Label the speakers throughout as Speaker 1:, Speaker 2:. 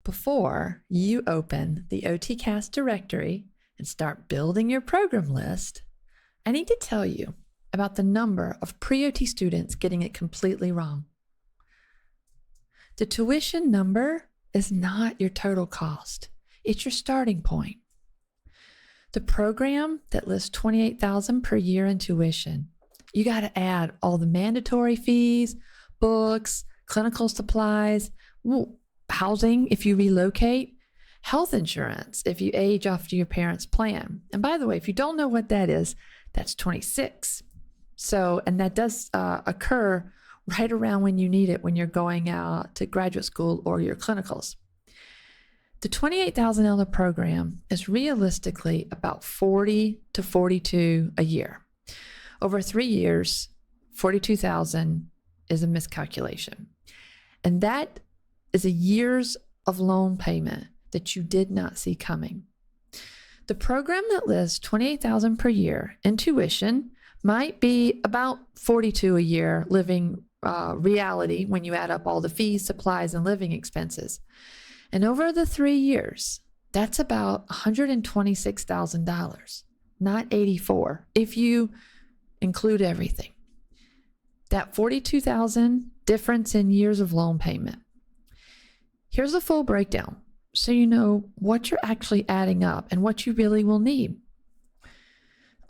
Speaker 1: Before you open the OTCAS directory and start building your program list, I need to tell you about the number of pre-OT students getting it completely wrong. The tuition number is not your total cost. It's your starting point. The program that lists $28,000 per year in tuition, you got to add all the mandatory fees, books, clinical supplies, housing if you relocate, health insurance if you age after your parents' plan. And by the way, if you don't know what that is, that's $26,000. So, and that does occur right around when you need it when you're going out to graduate school or your clinicals. The $28,000 program is realistically about $40,000 to $42,000 a year. Over 3 years, $42,000 is a miscalculation. And that is a years of loan payment that you did not see coming. The program that lists $28,000 per year in tuition might be about $42,000 a year living reality when you add up all the fees, supplies, and living expenses. And over the 3 years, that's about $126,000, not $84,000 if you include everything. That $42,000 difference in years of loan payment. Here's a full breakdown so you know what you're actually adding up and what you really will need.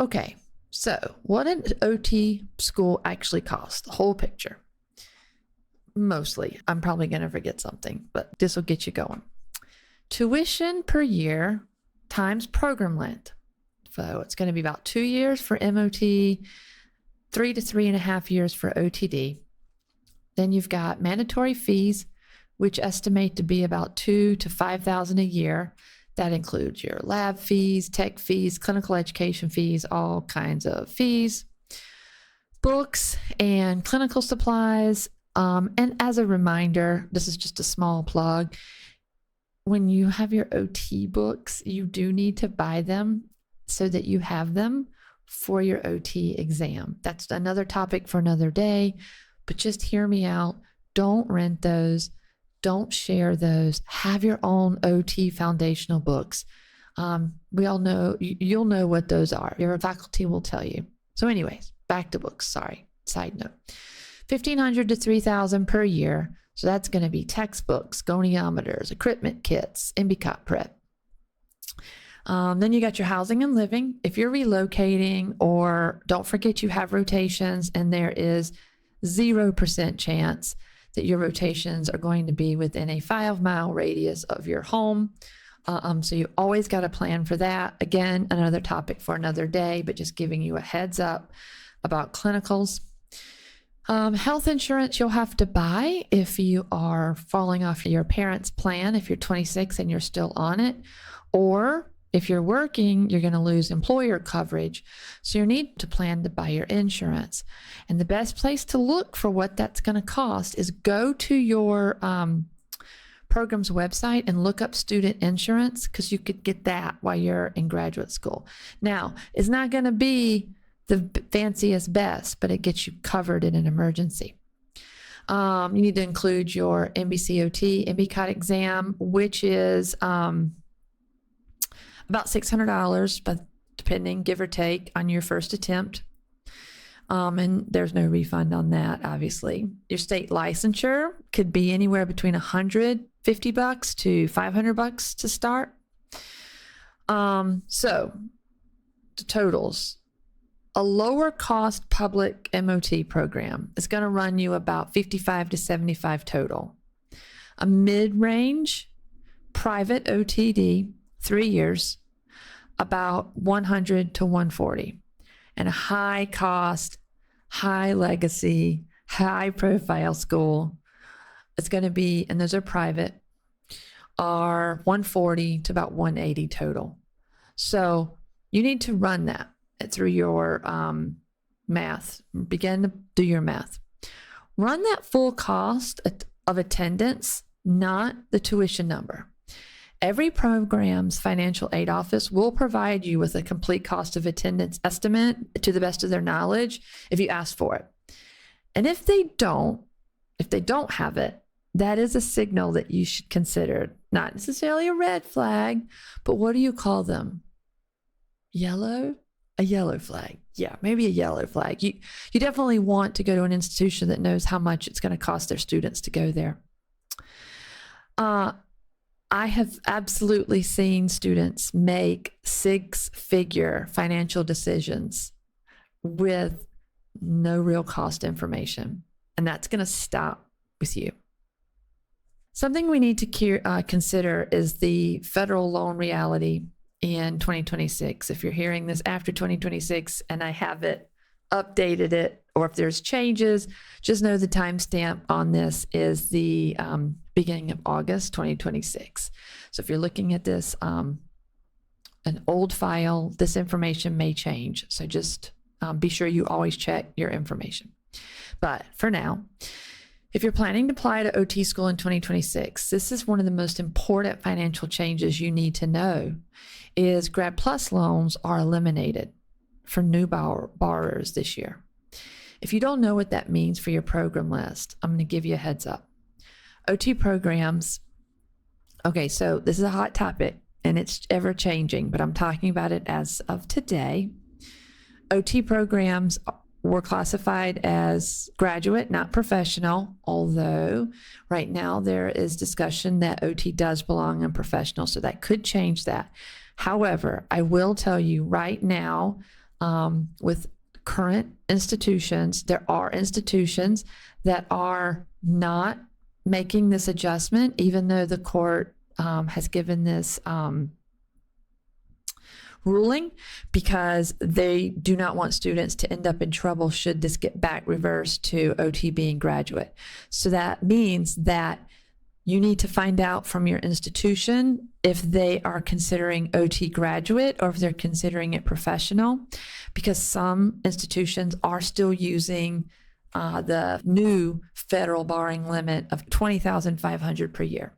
Speaker 1: Okay, so what an OT school actually costs, the whole picture. Mostly. I'm probably going to forget something, but this will get you going. Tuition per year times program length. So it's going to be about 2 years for MOT, 3 to 3.5 years for OTD. Then you've got mandatory fees, which estimate to be about $2,000 to $5,000 a year. That includes your lab fees, tech fees, clinical education fees, all kinds of fees. Books and clinical supplies. And as a reminder, this is just a small plug. When you have your OT books, you do need to buy them so that you have them for your OT exam. That's another topic for another day, but just hear me out. Don't rent those. Don't share those. Have your own OT foundational books. We all know, you'll know what those are. Your faculty will tell you. So anyways, back to books. Sorry, side note. $1,500 to $3,000 per year. So that's going to be textbooks, goniometers, equipment kits, NBCOT prep. Then you got your housing and living. If you're relocating, or don't forget you have rotations, and there is 0% chance that your rotations are going to be within a 5-mile radius of your home. So you always got to plan for that. Again, another topic for another day, but just giving you a heads up about clinicals. Health insurance you'll have to buy if you are falling off your parents' plan, if you're 26 and you're still on it, or if you're working, you're going to lose employer coverage. So you need to plan to buy your insurance. And the best place to look for what that's going to cost is go to your program's website and look up student insurance, because you could get that while you're in graduate school. Now, it's not going to be the fanciest best, but it gets you covered in an emergency. You need to include your NBCOT, NBCOT exam, which is about $600, but depending, give or take, on your first attempt. And there's no refund on that, obviously. Your state licensure could be anywhere between $150 to $500 to start. So the totals. A lower cost public MOT program is going to run you about $55 to $75 total. A mid-range private OTD, 3 years, about $100 to $140. And a high cost, high legacy, high profile school, it's going to be, and those are private, are $140 to about $180 total. So you need to run that through your math. Begin to do your math. Run that full cost of attendance, not the tuition number. Every program's financial aid office will provide you with a complete cost of attendance estimate to the best of their knowledge if you ask for it. And if they don't have it, that is a signal that you should consider. Not necessarily a red flag, but what do you call them? Yellow? A yellow flag. Yeah, maybe a yellow flag. You definitely want to go to an institution that knows how much it's going to cost their students to go there. I have absolutely seen students make 6-figure financial decisions with no real cost information, and that's going to stop with you. Something we need to consider is the federal loan reality in 2026. If you're hearing this after 2026 and I haven't updated it, or if there's changes, just know the timestamp on this is the beginning of August 2026. So if you're looking at this, an old file, this information may change. So just be sure you always check your information. But for now, if you're planning to apply to OT Skool in 2026, this is one of the most important financial changes you need to know is Grad Plus loans are eliminated for new borrowers this year. If you don't know what that means for your program list, I'm going to give you a heads up. OT programs, okay, so this is a hot topic and it's ever changing, but I'm talking about it as of today. OT programs were classified as graduate, not professional, although right now there is discussion that OT does belong in professional, so that could change that. However, I will tell you right now, with current institutions, there are institutions that are not making this adjustment, even though the court has given this ruling, because they do not want students to end up in trouble should this get back reversed to OT being graduate. So that means that you need to find out from your institution if they are considering OT graduate or if they're considering it professional, because some institutions are still using the new federal borrowing limit of $20,500 per year.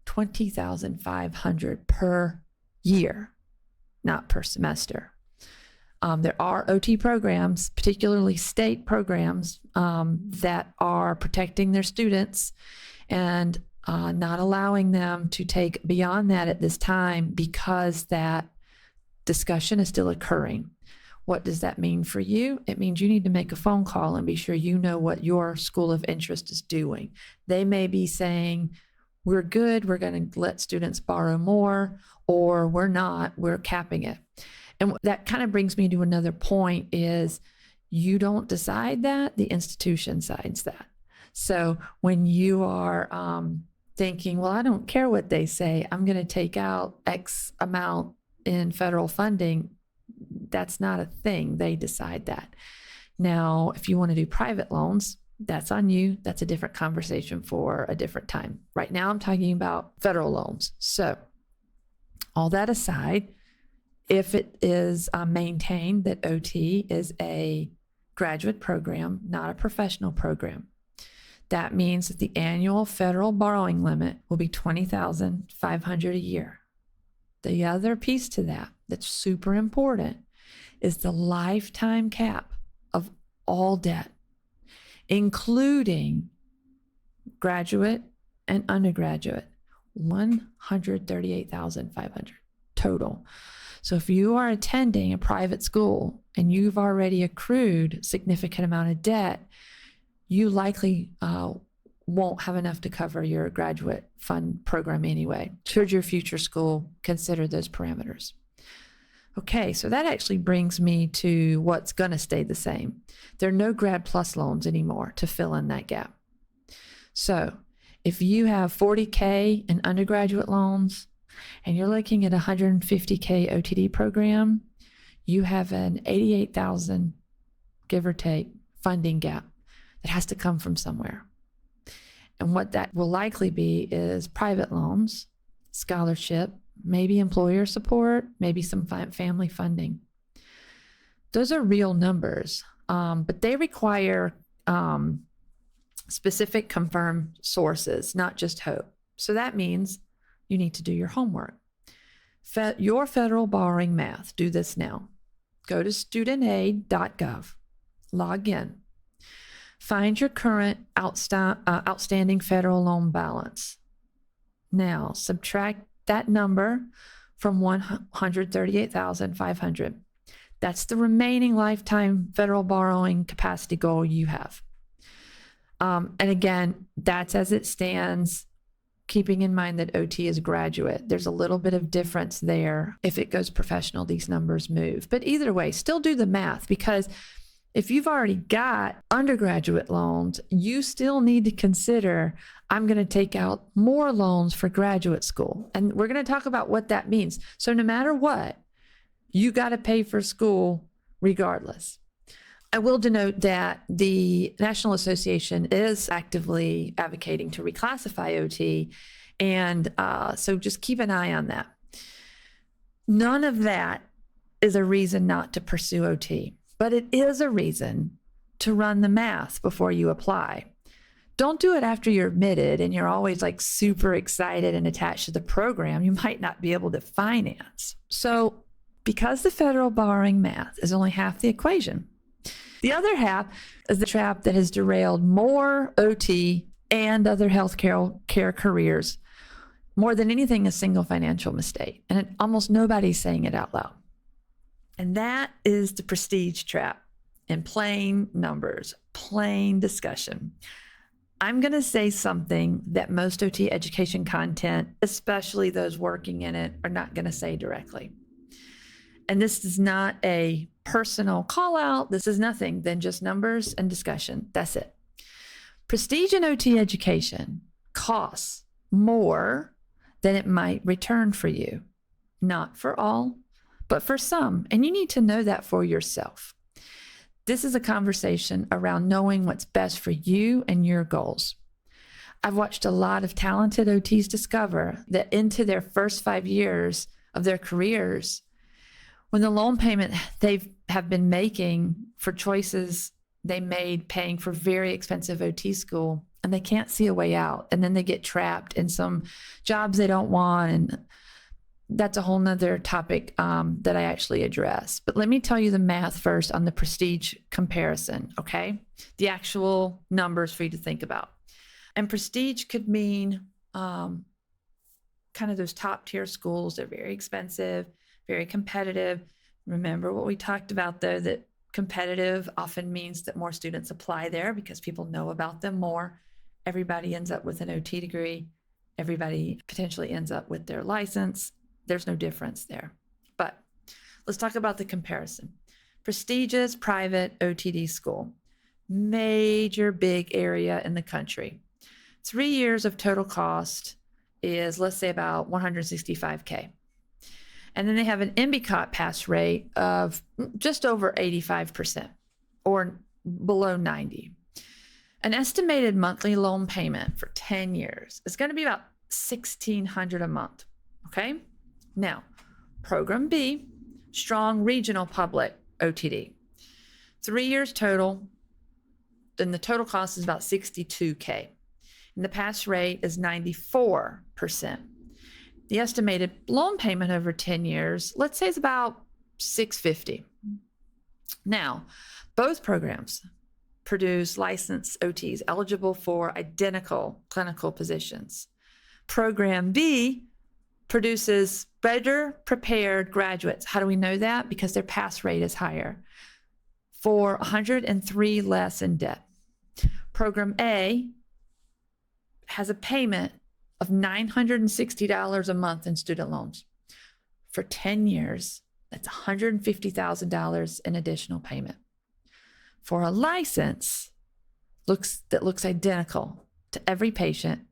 Speaker 1: $20,500 per year, not per semester. There are OT programs, particularly state programs, that are protecting their students and not allowing them to take beyond that at this time because that discussion is still occurring. What does that mean for you? It means you need to make a phone call and be sure you know what your school of interest is doing. They may be saying, we're good, we're going to let students borrow more, or we're not, we're capping it. And that kind of brings me to another point is you don't decide that, the institution decides that. So when you are thinking, well, I don't care what they say, I'm going to take out X amount in federal funding, that's not a thing. They decide that. Now, if you want to do private loans, that's on you. That's a different conversation for a different time. Right now, I'm talking about federal loans. So all that aside, if it is maintained that OT is a graduate program, not a professional program, that means that the annual federal borrowing limit will be $20,500 a year. The other piece to that that's super important is the lifetime cap of all debt, including graduate and undergraduate, $138,500 total. So if you are attending a private school and you've already accrued a significant amount of debt, you likely won't have enough to cover your graduate fund program anyway. Should your future school consider those parameters? Okay, so that actually brings me to what's going to stay the same. There are no Grad Plus loans anymore to fill in that gap. So if you have $40K in undergraduate loans and you're looking at a $150K OTD program, you have an $88,000, give or take, funding gap that has to come from somewhere. And what that will likely be is private loans, scholarship, maybe employer support, maybe some family funding. Those are real numbers, but they require specific confirmed sources, not just hope. So that means you need to do your homework. Your federal borrowing math, do this now. Go to studentaid.gov, log in. Find your current outstanding federal loan balance. Now, subtract that number from 138,500. That's the remaining lifetime federal borrowing capacity goal you have. And again, that's as it stands, keeping in mind that OT is graduate. There's a little bit of difference there. If it goes professional, these numbers move. But either way, still do the math, because if you've already got undergraduate loans, you still need to consider, I'm going to take out more loans for graduate school. And we're going to talk about what that means. So no matter what, you got to pay for school regardless. I will denote that the National Association is actively advocating to reclassify OT. And so just keep an eye on that. None of that is a reason not to pursue OT, but it is a reason to run the math before you apply. Don't do it after you're admitted and you're always like super excited and attached to the program. You might not be able to finance. So because the federal borrowing math is only half the equation, the other half is the trap that has derailed more OT and other healthcare careers more than anything, a single financial mistake. And almost nobody's saying it out loud. And that is the prestige trap in plain numbers, plain discussion. I'm going to say something that most OT education content, especially those working in it, are not going to say directly. And this is not a personal call out. This is nothing than just numbers and discussion. That's it. Prestige in OT education costs more than it might return for you. Not for all, but for some. And you need to know that for yourself. This is a conversation around knowing what's best for you and your goals. I've watched a lot of talented OTs discover that into their first 5 years of their careers, when the loan payment they have been making for choices they made paying for very expensive OT school, and they can't see a way out, and then they get trapped in some jobs they don't want, and that's a whole nother topic that I actually address. But let me tell you the math first on the prestige comparison, okay? The actual numbers for you to think about. And prestige could mean kind of those top tier schools. They're very expensive, very competitive. Remember what we talked about though, that competitive often means that more students apply there because people know about them more. Everybody ends up with an OT degree. Everybody potentially ends up with their license. There's no difference there. But let's talk about the comparison. Prestigious private OTD school, major big area in the country. 3 years of total cost is, let's say, about $165K. And then they have an NBCOT pass rate of just over 85% or below 90. An estimated monthly loan payment for 10 years is going to be about $1,600 a month. Okay. Now, Program B, strong regional public OTD, 3 years total. Then the total cost is about $62K. And the pass rate is 94%. The estimated loan payment over 10 years, let's say, is about $650. Now, both programs produce licensed OTs eligible for identical clinical positions. Program B produces better prepared graduates. How do we know that? Because their pass rate is higher, for 103 less in debt. Program A has a payment of $960 a month in student loans. For 10 years, that's $150,000 in additional payment. For a license that looks identical to every patient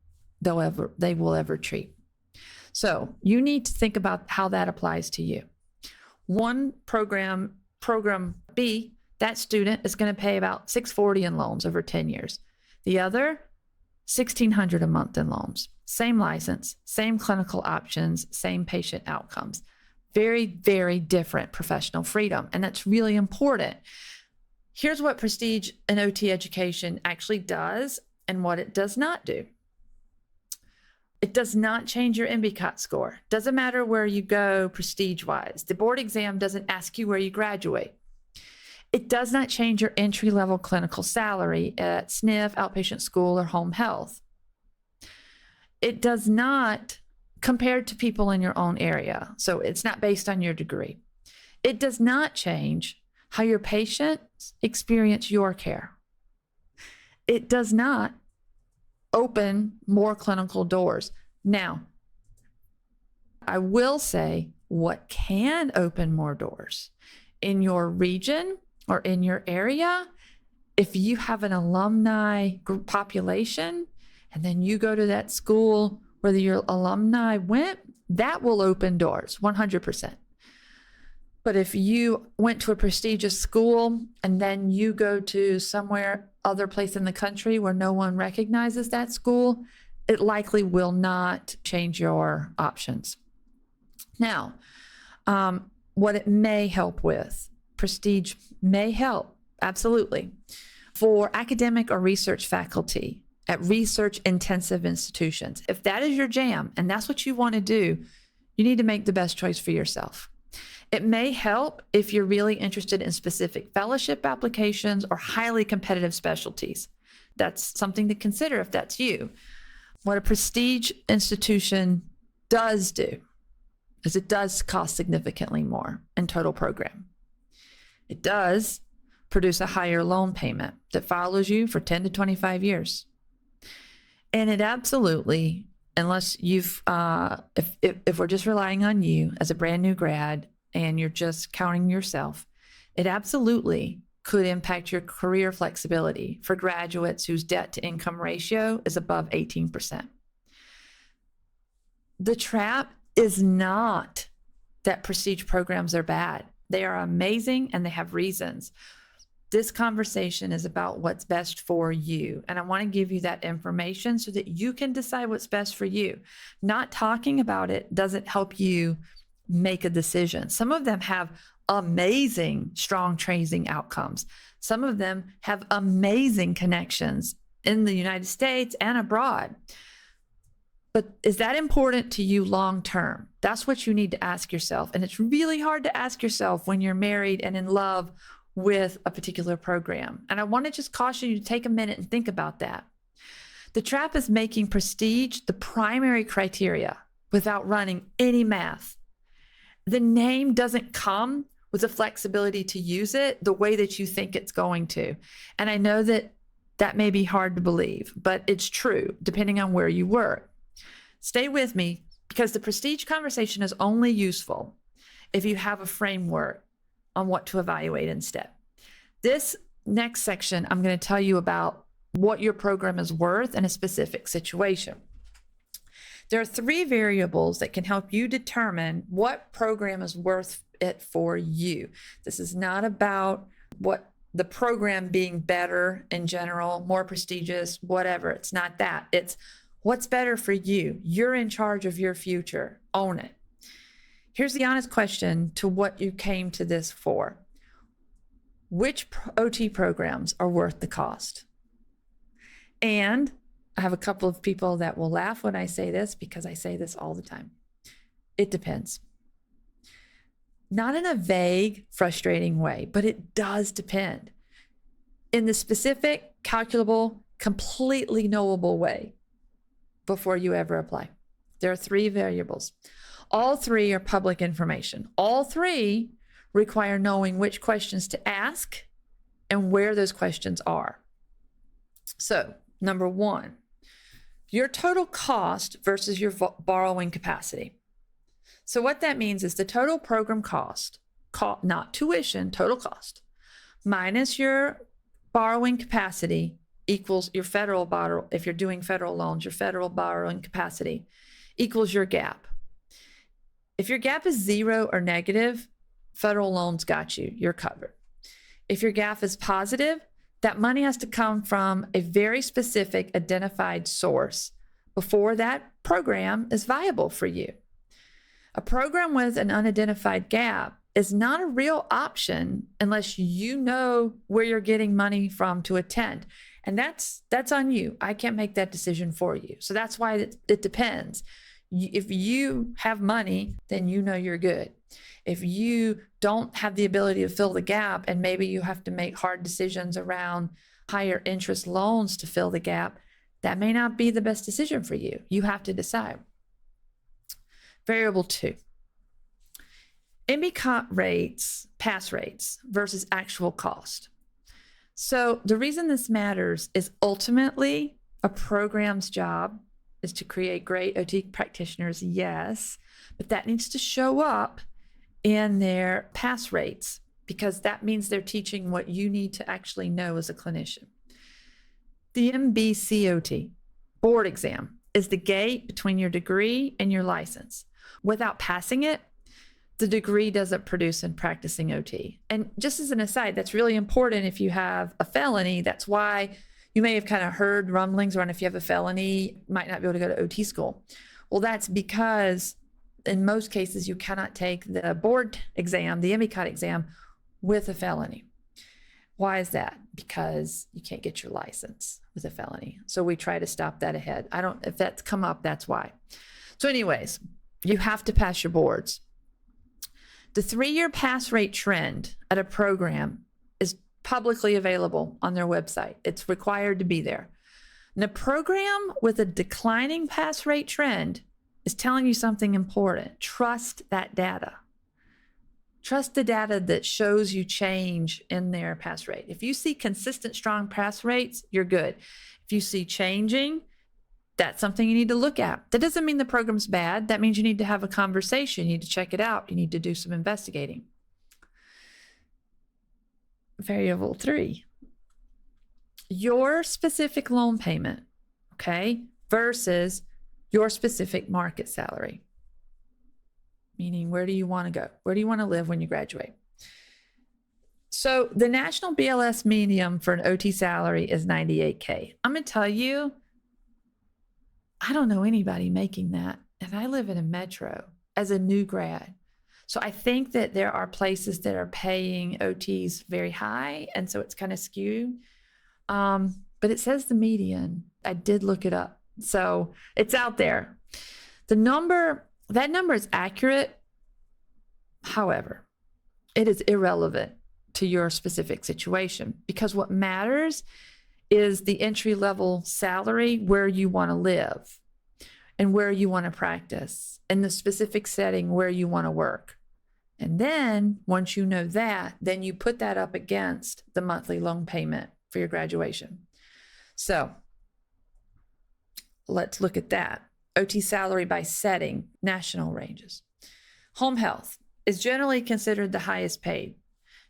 Speaker 1: they will ever treat. So you need to think about how that applies to you. One program B, that student is going to pay about $640 in loans over 10 years. The other, $1,600 a month in loans. Same license, same clinical options, same patient outcomes. Very, very different professional freedom. And that's really important. Here's what prestige in OT education actually does and what it does not do. It does not change your NBCOT score. Doesn't matter where you go prestige-wise. The board exam doesn't ask you where you graduate. It does not change your entry-level clinical salary at SNF, outpatient school, or home health. It does not compare to people in your own area. So it's not based on your degree. It does not change how your patients experience your care. It does not open more clinical doors. Now, I will say what can open more doors in your region or in your area. If you have an alumni group population and then you go to that school where your alumni went, that will open doors 100%. But if you went to a prestigious school and then you go to somewhere other place in the country where no one recognizes that school, it likely will not change your options. Now, what it may help with, prestige may help, absolutely. For academic or research faculty at research intensive institutions, if that is your jam and that's what you want to do, you need to make the best choice for yourself. It may help if you're really interested in specific fellowship applications or highly competitive specialties. That's something to consider if that's you. What a prestige institution does do is it does cost significantly more in total program. It does produce a higher loan payment that follows you for 10 to 25 years. And it absolutely, unless you've, if we're just relying on you as a brand new grad and you're just counting yourself, it absolutely could impact your career flexibility for graduates whose debt to income ratio is above 18%. The trap is not that prestige programs are bad. They are amazing and they have reasons. This conversation is about what's best for you. And I want to give you that information so that you can decide what's best for you. Not talking about it doesn't help you make a decision. Some of them have amazing strong tracing outcomes. Some of them have amazing connections in the United States and abroad. But is that important to you long term? That's what you need to ask yourself. And it's really hard to ask yourself when you're married and in love with a particular program. And I want to just caution you to take a minute and think about that. The trap is making prestige the primary criteria without running any math. The name doesn't come with the flexibility to use it the way that you think it's going to. And I know that that may be hard to believe, but it's true depending on where you work. Stay with me, because the prestige conversation is only useful if you have a framework on what to evaluate instead. This next section, I'm going to tell you about what your program is worth in a specific situation. There are 3 variables that can help you determine what program is worth it for you. This is not about what the program being better in general, more prestigious, whatever. It's not that. It's what's better for you. You're in charge of your future. Own it. Here's the honest question to what you came to this for. Which OT programs are worth the cost? And I have a couple of people that will laugh when I say this, because I say this all the time. It depends. Not in a vague, frustrating way, but it does depend. In the specific, calculable, completely knowable way before you ever apply. There are 3 variables. All 3 are public information. All 3 require knowing which questions to ask and where those questions are. So, number 1, your total cost versus your borrowing capacity. So what that means is the total program cost, not tuition, total cost, minus your borrowing capacity equals your federal borrow. If you're doing federal loans, your federal borrowing capacity equals your gap. If your gap is 0 or negative, federal loans got you. You're covered. If your gap is positive, that money has to come from a very specific identified source before that program is viable for you. A program with an unidentified gap is not a real option unless you know where you're getting money from to attend. And that's on you. I can't make that decision for you. So that's why it depends. If you have money, then you know you're good. If you don't have the ability to fill the gap, and maybe you have to make hard decisions around higher interest loans to fill the gap, that may not be the best decision for you. You have to decide. Variable 2. NBCOT rates, pass rates versus actual cost. So the reason this matters is ultimately a program's job is to create great OT practitioners, yes, but that needs to show up in their pass rates, because that means they're teaching what you need to actually know as a clinician. The NBCOT board exam is the gate between your degree and your license. Without passing it, the degree doesn't produce in practicing OT. And just as an aside, that's really important if you have a felony. That's why you may have kind of heard rumblings around if you have a felony, you might not be able to go to OT school. Well, that's because in most cases, you cannot take the board exam, the NBCOT exam, with a felony. Why is that? Because you can't get your license with a felony. So we try to stop that ahead. If that's come up, that's why. So anyways, you have to pass your boards. The 3-year pass rate trend at a program is publicly available on their website. It's required to be there. And a program with a declining pass rate trend is telling you something important. Trust that data. Trust the data that shows you change in their pass rate. If you see consistent, strong pass rates, you're good. If you see changing, that's something you need to look at. That doesn't mean the program's bad. That means you need to have a conversation. You need to check it out. You need to do some investigating. Variable 3, your specific loan payment, okay, versus your specific market salary. Meaning, where do you want to go? Where do you want to live when you graduate? So the national BLS median for an OT salary is $98K. I'm going to tell you, I don't know anybody making that. And I live in a metro as a new grad. So I think that there are places that are paying OTs very high. And so it's kind of skewed. But it says the median. I did look it up. So it's out there. That number is accurate. However, it is irrelevant to your specific situation, because what matters is the entry-level salary where you want to live and where you want to practice and the specific setting where you want to work. And then once you know that, then you put that up against the monthly loan payment for your graduation. So let's look at that. OT salary by setting, national ranges. Home health is generally considered the highest paid.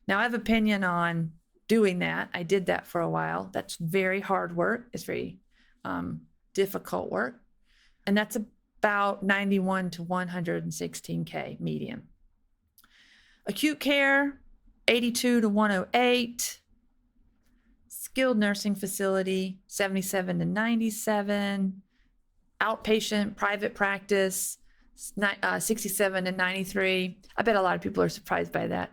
Speaker 1: Now, I have opinion on doing that. I did that for a while. That's very hard work. It's very difficult work. And that's about 91 to 116K median. Acute care, 82 to 108. Skilled nursing facility, 77 to 97. Outpatient private practice, 67 to 93. I bet a lot of people are surprised by that.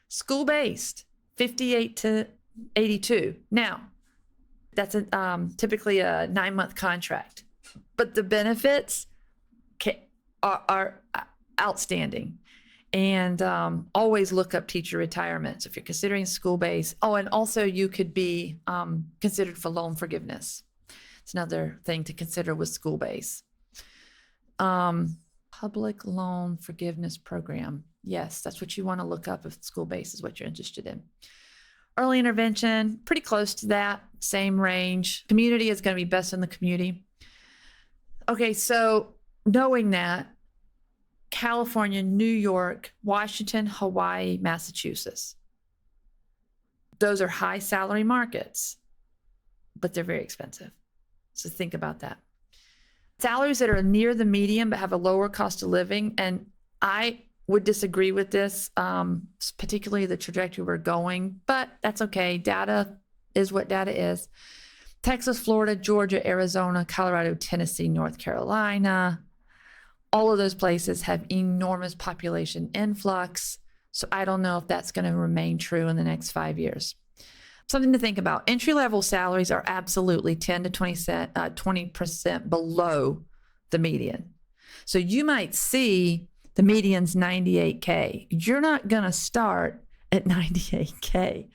Speaker 1: School-based, 58 to 82. Now, that's typically a 9-month contract, but the benefits are outstanding. And always look up teacher retirements if you're considering school-based. Oh, and also you could be considered for loan forgiveness. It's another thing to consider with school-based. Public loan forgiveness program. Yes, that's what you want to look up if school-based is what you're interested in. Early intervention, pretty close to that, same range. Community is going to be best in the community. Okay, so knowing that, California, New York, Washington, Hawaii, Massachusetts. Those are high salary markets, but they're very expensive. So think about that. Salaries that are near the median but have a lower cost of living, and I would disagree with this, particularly the trajectory we're going, but that's okay. Data is what data is. Texas, Florida, Georgia, Arizona, Colorado, Tennessee, North Carolina. All of those places have enormous population influx. So I don't know if that's going to remain true in the next 5 years. Something to think about. Entry-level salaries are absolutely 10 to 20% below the median. So you might see the median's 98K. You're not going to start at 98K.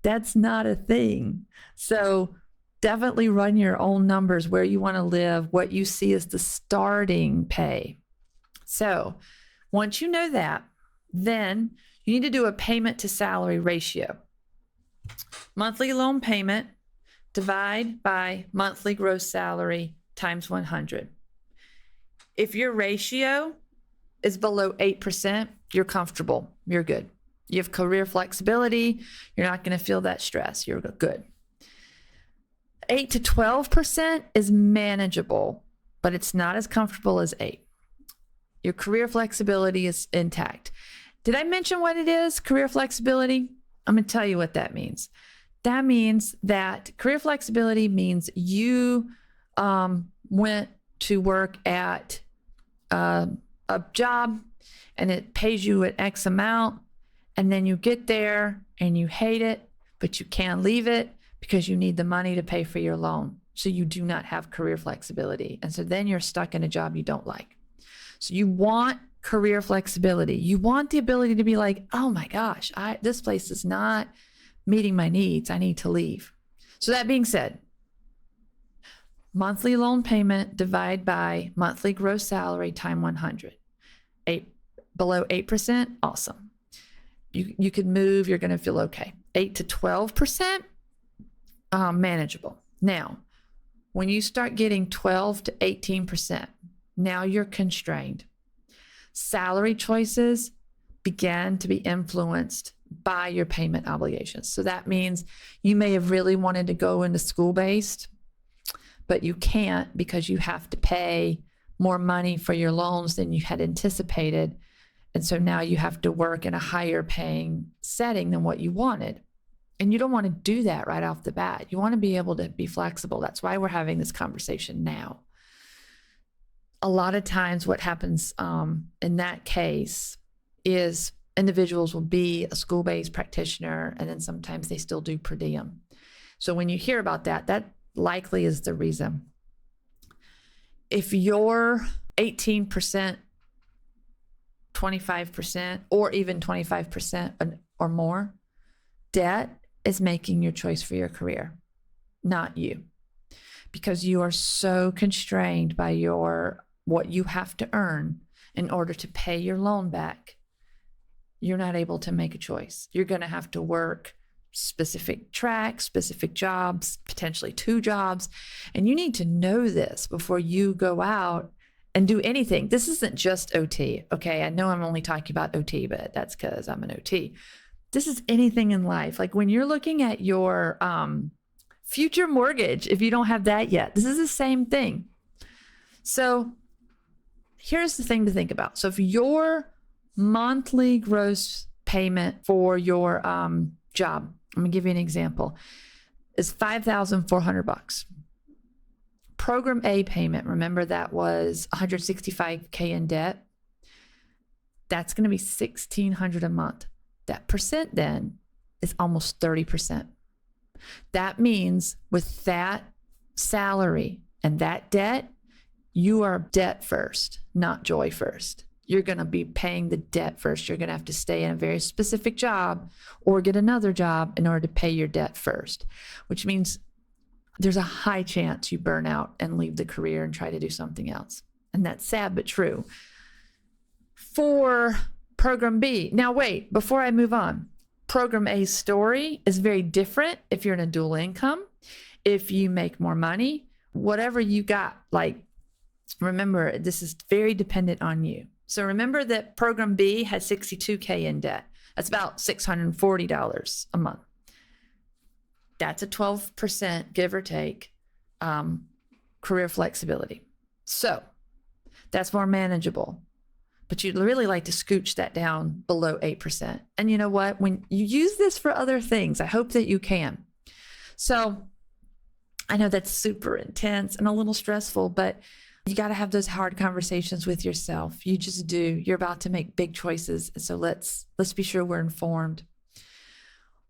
Speaker 1: That's not a thing. So definitely run your own numbers where you want to live, what you see as the starting pay. So once you know that, then you need to do a payment to salary ratio. Monthly loan payment, divide by monthly gross salary times 100. If your ratio is below 8%, you're comfortable. You're good. You have career flexibility. You're not going to feel that stress. You're good. 8 to 12% is manageable, but it's not as comfortable as 8. Your career flexibility is intact. Did I mention what it is, career flexibility? I'm going to tell you what that means. That means that career flexibility means you went to work at a job and it pays you an X amount, and then you get there and you hate it, but you can't leave it because you need the money to pay for your loan. So you do not have career flexibility. And so then you're stuck in a job you don't like. So you want career flexibility. You want the ability to be like, oh my gosh, this place is not meeting my needs. I need to leave. So that being said, monthly loan payment divide by monthly gross salary times 100. Below 8%, awesome. You could move, you're going to feel okay. 8 to 12%, manageable. Now, when you start getting 12 to 18%, now you're constrained. Salary choices begin to be influenced by your payment obligations. So that means you may have really wanted to go into school-based, but you can't because you have to pay more money for your loans than you had anticipated. And so now you have to work in a higher paying setting than what you wanted. And you don't want to do that right off the bat. You want to be able to be flexible. That's why we're having this conversation now. A lot of times what happens in that case is individuals will be a school-based practitioner, and then sometimes they still do per diem. So when you hear about that, that likely is the reason. If you're 18%, 25%, or even 25% or more, debt is making your choice for your career, not you. Because you are so constrained by what you have to earn in order to pay your loan back, you're not able to make a choice. You're going to have to work specific tracks, specific jobs, potentially 2 jobs. And you need to know this before you go out and do anything. This isn't just OT. Okay, I know I'm only talking about OT, but that's because I'm an OT. This is anything in life. Like when you're looking at your future mortgage, if you don't have that yet, this is the same thing. So here's the thing to think about. So if your monthly gross payment for your job, I'm gonna give you an example, is $5,400. Program A payment, remember that was $165K in debt. That's gonna be $1,600 a month. That percent then is almost 30%. That means with that salary and that debt, you are debt first, not joy first. You're going to be paying the debt first. You're going to have to stay in a very specific job or get another job in order to pay your debt first, which means there's a high chance you burn out and leave the career and try to do something else. And that's sad but true. For Program B, now wait, before I move on, Program A's story is very different if you're in a dual income, if you make more money, whatever you got. Like, remember, this is very dependent on you. So remember that Program B has $62K in debt. That's about $640 a month. That's a 12%, give or take, career flexibility. So that's more manageable. But you'd really like to scooch that down below 8%. And you know what? When you use this for other things, I hope that you can. So I know that's super intense and a little stressful, but you got to have those hard conversations with yourself. You just do. You're about to make big choices. So let's be sure we're informed.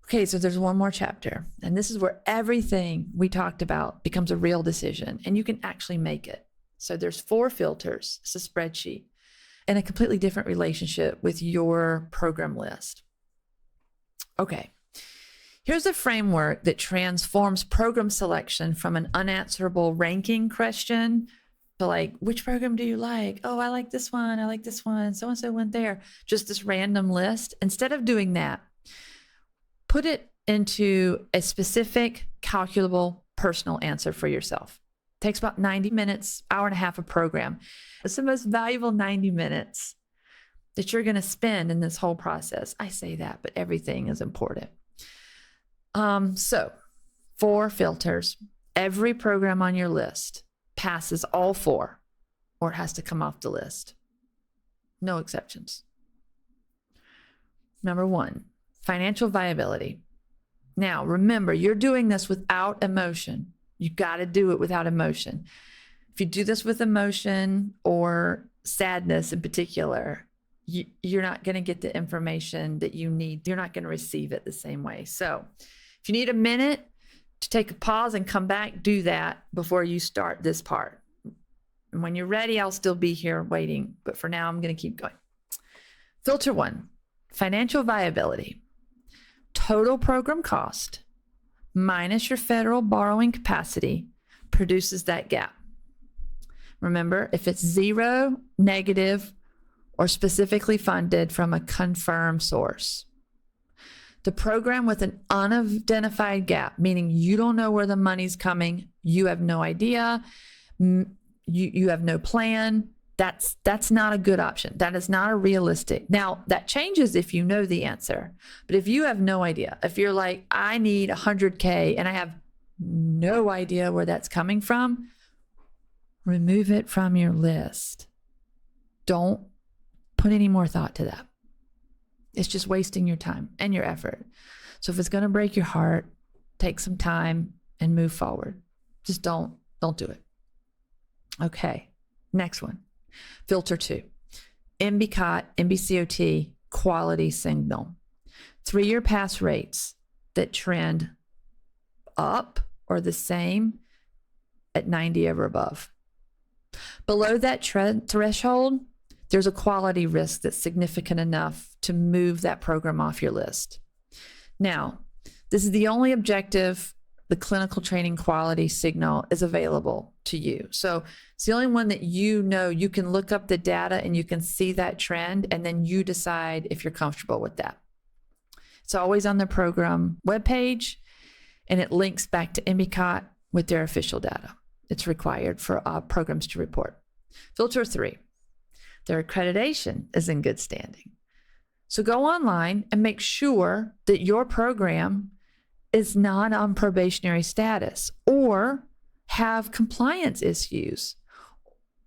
Speaker 1: Okay, so there's one more chapter. And this is where everything we talked about becomes a real decision. And you can actually make it. So there's 4 filters. It's a spreadsheet and a completely different relationship with your program list. Okay. Here's a framework that transforms program selection from an unanswerable ranking question to like, which program do you like? Oh, I like this one. I like this one. So-and-so went there. Just this random list. Instead of doing that, put it into a specific, calculable, personal answer for yourself. It takes about 90 minutes, hour and a half of program. It's the most valuable 90 minutes that you're going to spend in this whole process. I say that, but everything is important. So 4 filters. Every program on your list passes all 4, or it has to come off the list. No exceptions. Number 1, financial viability. Now, remember, you're doing this without emotion. You got to do it without emotion. If you do this with emotion or sadness in particular, you're not going to get the information that you need. You're not going to receive it the same way. So if you need a minute to take a pause and come back, do that before you start this part. And when you're ready, I'll still be here waiting. But for now, I'm going to keep going. Filter 1, financial viability. Total program cost minus your federal borrowing capacity produces that gap. Remember, if it's 0, negative, or specifically funded from a confirmed source. The program with an unidentified gap, meaning you don't know where the money's coming, you have no idea, you have no plan, that's not a good option. That is not a realistic. Now, that changes if you know the answer. But if you have no idea, if you're like, I need 100K and I have no idea where that's coming from, remove it from your list. Don't put any more thought to that. It's just wasting your time and your effort. So if it's going to break your heart, take some time and move forward. Just don't do it. Okay, next one. Filter 2, NBCOT, NBCOT quality signal. 3-year pass rates that trend up or the same at 90 or above. Below that threshold, there's a quality risk that's significant enough to move that program off your list. Now, this is the only objective the clinical training quality signal is available to you. So it's the only one that you know. You can look up the data and you can see that trend, and then you decide if you're comfortable with that. It's always on the program webpage, and it links back to NBCOT with their official data. It's required for programs to report. Filter 3, their accreditation is in good standing. So go online and make sure that your program is not on probationary status or have compliance issues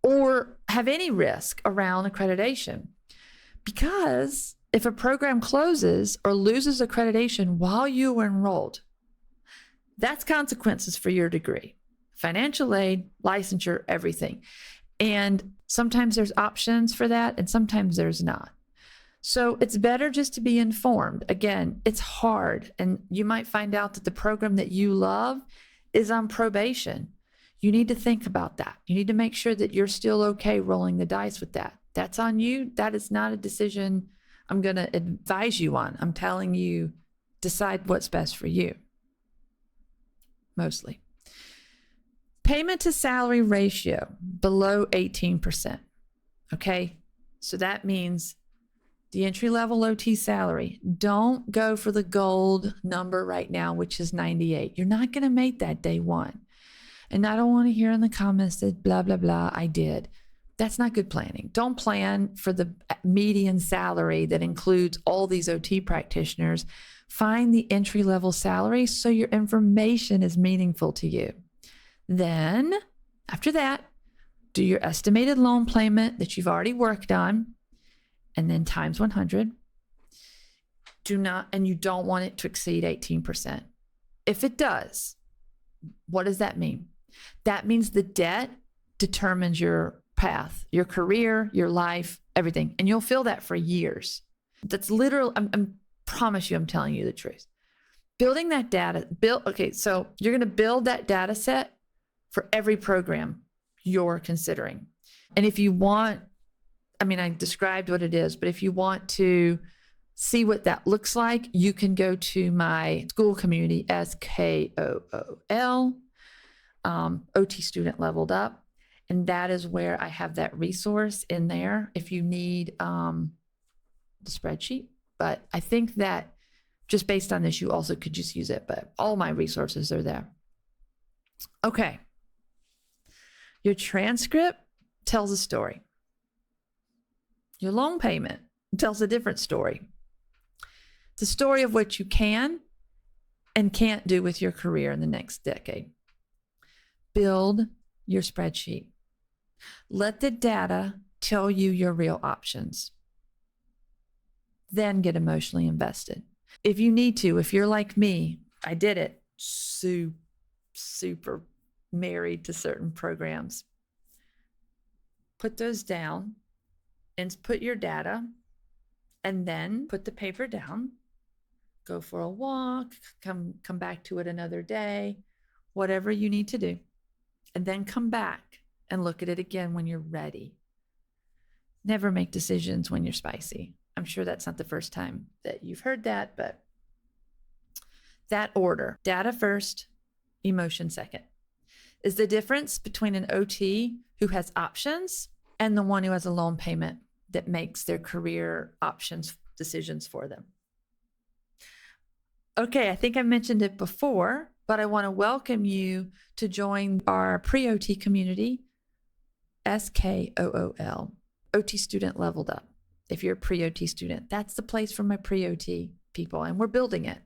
Speaker 1: or have any risk around accreditation. Because if a program closes or loses accreditation while you were enrolled, that's consequences for your degree. Financial aid, licensure, everything. And sometimes there's options for that and sometimes there's not. So it's better just to be informed. Again, it's hard, and you might find out that the program that you love is on probation. You need to think about that. You need to make sure that you're still okay rolling the dice with that. That's on you. That is not a decision I'm going to advise you on. I'm telling you, decide what's best for you. Mostly. Payment to salary ratio below 18%. Okay, so that means the entry-level OT salary. Don't go for the gold number right now, which is 98. You're not going to make that day one. And I don't want to hear in the comments that blah, blah, blah, I did. That's not good planning. Don't plan for the median salary that includes all these OT practitioners. Find the entry-level salary so your information is meaningful to you. Then, after that, do your estimated loan payment that you've already worked on, and then times 100. You don't want it to exceed 18%. If it does, what does that mean? That means the debt determines your path, your career, your life, everything. And you'll feel that for years. That's literal. I promise you, I'm telling you the truth. Building that data, so you're going to build that data set for every program you're considering. And if you want, I mean, I described what it is, but if you want to see what that looks like, you can go to my Skool community, Skool, OT Student Leveled Up. And that is where I have that resource in there if you need the spreadsheet. But I think that just based on this, you also could just use it, but all my resources are there. Okay. Your transcript tells a story. Your loan payment tells a different story. The story of what you can and can't do with your career in the next decade. Build your spreadsheet. Let the data tell you your real options. Then get emotionally invested. If you need to, if you're like me, I did it, super married to certain programs. Put those down and put your data, and then put the paper down, go for a walk, come back to it another day, whatever you need to do, and then come back and look at it again when you're ready. Never make decisions when you're spicy. I'm sure that's not the first time that you've heard that, but that order, data first, emotion second, is the difference between an OT who has options and the one who has a loan payment that makes their career options decisions for them. Okay, I think I mentioned it before, but I want to welcome you to join our pre-OT community, Skool, OT Student Leveled Up. If you're a pre-OT student, that's the place for my pre-OT people, and we're building it.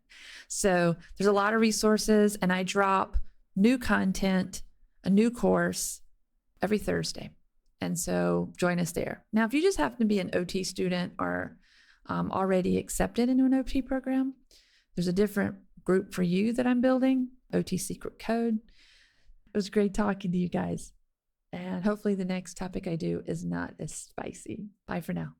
Speaker 1: So there's a lot of resources, and I drop new content, a new course every Thursday. And so join us there. Now, if you just happen to be an OT student or already accepted into an OT program, there's a different group for you that I'm building, OT Secret Code. It was great talking to you guys. And hopefully the next topic I do is not as spicy. Bye for now.